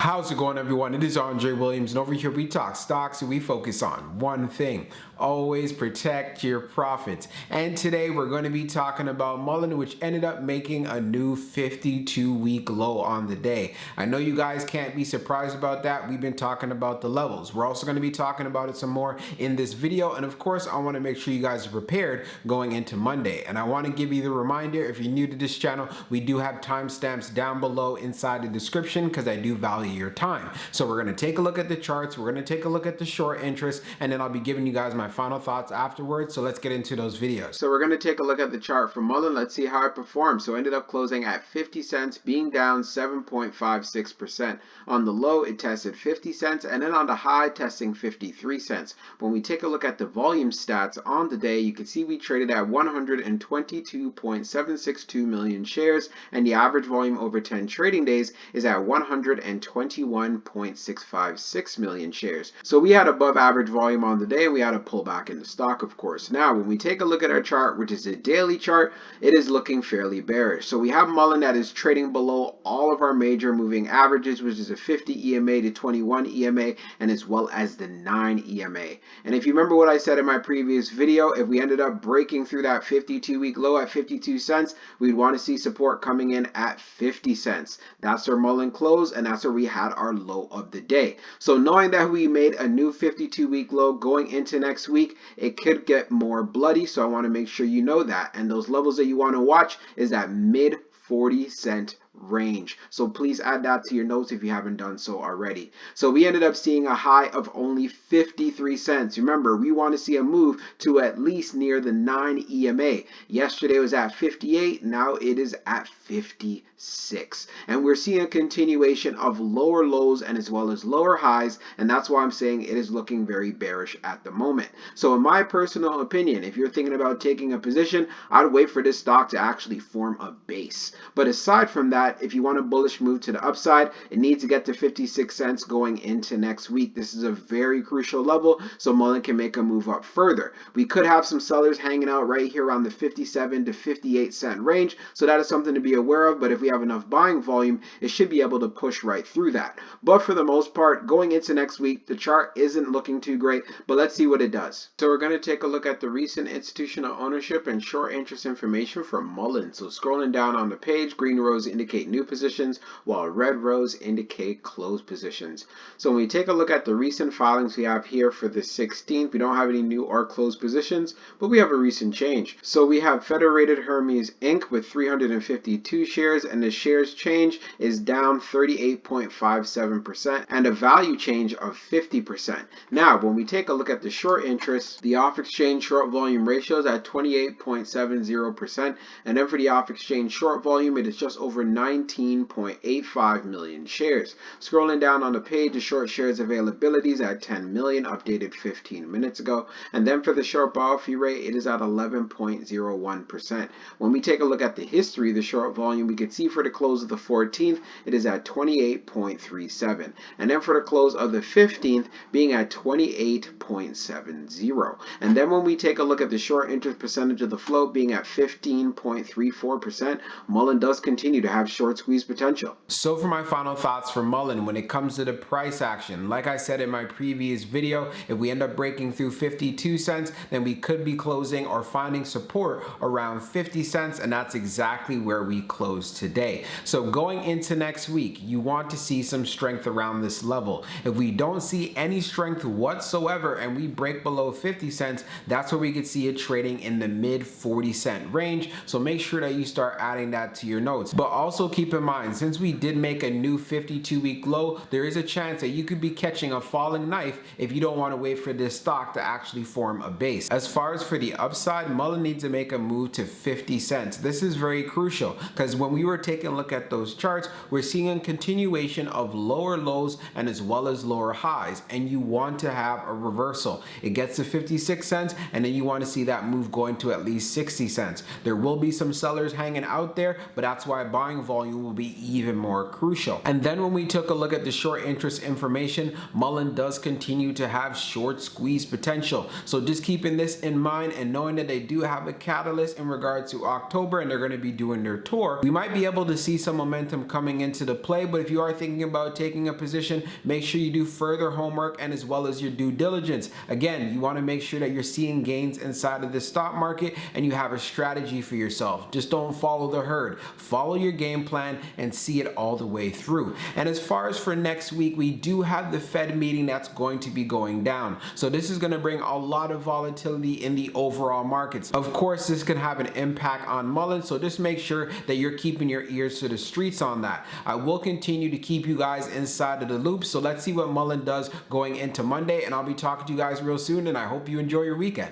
How's it going, everyone? It is Andre Williams, and over here we talk stocks and we focus on one thing: always protect your profits. And today we're going to be talking about Mullen, which ended up making a new 52-week low on the day. I know you guys can't be surprised about that. We've been talking about the levels. We're also going to be talking about it some more in this video, and of course I want to make sure you guys are prepared going into Monday. And I want to give you the reminder, if you're new to this channel, we do have timestamps down below inside the description because I do value your time. So we're going to take a look at the charts, we're going to take a look at the short interest, and then I'll be giving you guys my final thoughts afterwards. So let's get into those videos. So we're going to take a look at the chart for Mullen. Let's see how it performed. So it ended up closing at 50 cents, being down 7.56%. On the low, it tested 50 cents, and then on the high, testing 53 cents. When we take a look at the volume stats on the day, you can see we traded at 122.762 million shares, and the average volume over 10 trading days is at 121.656 million shares. So we had above average volume on the day. We had a pullback in the stock, of course. Now, when we take a look at our chart, which is a daily chart, it is looking fairly bearish. So we have Mullen that is trading below all of our major moving averages, which is a 50 EMA to 21 EMA, and as well as the 9 EMA. And if you remember what I said in my previous video, if we ended up breaking through that 52-week low at 52 cents, we'd want to see support coming in at 50 cents. That's where Mullen closed, and that's where we had our low of the day. So knowing that we made a new 52-week low going into next week, it could get more bloody. So I want to make sure you know that. And those levels that you want to watch is that mid 40-cent range. So please add that to your notes if you haven't done so already. So we ended up seeing a high of only 53 cents. Remember, we want to see a move to at least near the 9 EMA. Yesterday was at 58, now it is at 56. And we're seeing a continuation of lower lows and as well as lower highs, and that's why I'm saying it is looking very bearish at the moment. So in my personal opinion, if you're thinking about taking a position, I'd wait for this stock to actually form a base. But aside from that, if you want a bullish move to the upside, it needs to get to 56 cents going into next week. This is a very crucial level, so Mullen can make a move up further. We could have some sellers hanging out right here around the 57 to 58 cent range, so that is something to be aware of. But if we have enough buying volume, it should be able to push right through that. But for the most part, going into next week, the chart isn't looking too great, but let's see what it does. So we're going to take a look at the recent institutional ownership and short interest information from Mullen. So scrolling down on the page, green rows indicate new positions, while red rows indicate closed positions. So when we take a look at the recent filings we have here for the 16th, we don't have any new or closed positions, but we have a recent change. So we have Federated Hermes Inc. with 352 shares, and the shares change is down 38.57% and a value change of 50%. Now, when we take a look at the short interest, the off exchange short volume ratio is at 28.70%, and then for the off exchange short volume, it is just over 19.85 million shares. Scrolling down on the page, the short shares availability is at 10 million, updated 15 minutes ago. And then for the short borrow fee rate, it is at 11.01%. When we take a look at the history of the short volume, we can see for the close of the 14th, it is at 28.37. And then for the close of the 15th, being at 28.70. And then when we take a look at the short interest percentage of the float being at 15.34%, Mullen does continue to have short squeeze potential. So for my final thoughts for Mullen when it comes to the price action, like I said in my previous video, if we end up breaking through 52 cents, then we could be closing or finding support around 50 cents, and that's exactly where we closed today. So going into next week, you want to see some strength around this level. If we don't see any strength whatsoever and we break below 50 cents, that's where we could see it trading in the mid 40-cent range. So make sure that you start adding that to your notes. But also keep in mind, since we did make a new 52-week low, there is a chance that you could be catching a falling knife if you don't want to wait for this stock to actually form a base. As far as for the upside, Mullen needs to make a move to 50 cents. This is very crucial because when we were taking a look at those charts, we're seeing a continuation of lower lows and as well as lower highs, and you want to have a reversal. It gets to 56 cents, and then you want to see that move going to at least 60 cents. There will be some sellers hanging out there, but that's why buying volume will be even more crucial. And then when we took a look at the short interest information, Mullen does continue to have short squeeze potential. So just keeping this in mind and knowing that they do have a catalyst in regards to October and they're going to be doing their tour, we might be able to see some momentum coming into the play. But if you are thinking about taking a position, make sure you do further homework and as well as your due diligence. Again, you want to make sure that you're seeing gains inside of the stock market and you have a strategy for yourself. Just don't follow the herd. Follow your game plan and see it all the way through. And as far as for next week, we do have the Fed meeting that's going to be going down. So this is going to bring a lot of volatility in the overall markets. Of course, this can have an impact on Mullen, so just make sure that you're keeping your ears to the streets on that. I will continue to keep you guys inside of the loop, so let's see what Mullen does going into Monday, and I'll be talking to you guys real soon, and I hope you enjoy your weekend.